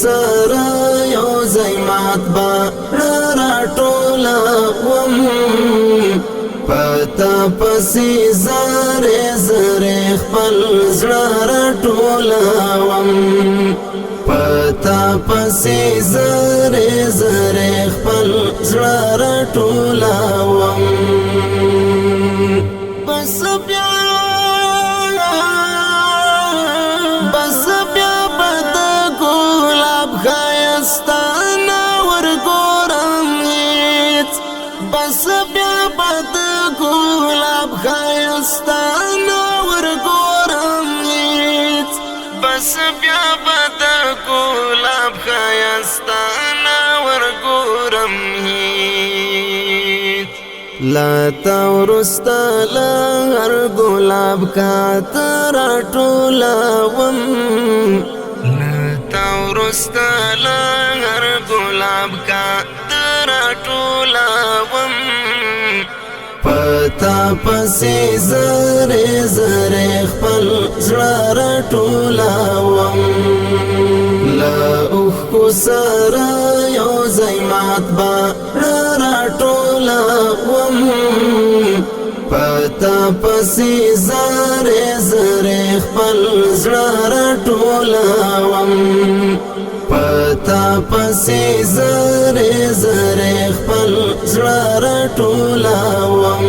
سره یو ځای مات به راټولوم پتا پسې زره زره خپل زړه راټولوم پتا پسې زره زره خپل زړه راټولوم بس بیا بد ګلاب ښایستانه ورګورم هیڅ بس بیا بد ګلاب ښایستانه ورګورم هیڅ بس بیا بد ګلاب ښایستانه ورګورم هیڅ لا تا ورستا لا هر ګلاب کا راټولوم لا تا ورستا لا هر ګلاب کا راټولوم پتا پسې زره زره خپل زړه راټولوم لا اوښ کو سره یو ځای مات به راټولوم پتا پسې زره زره خپل زړه راټولوم پتا پسې زره زره خپل زړه راټولوم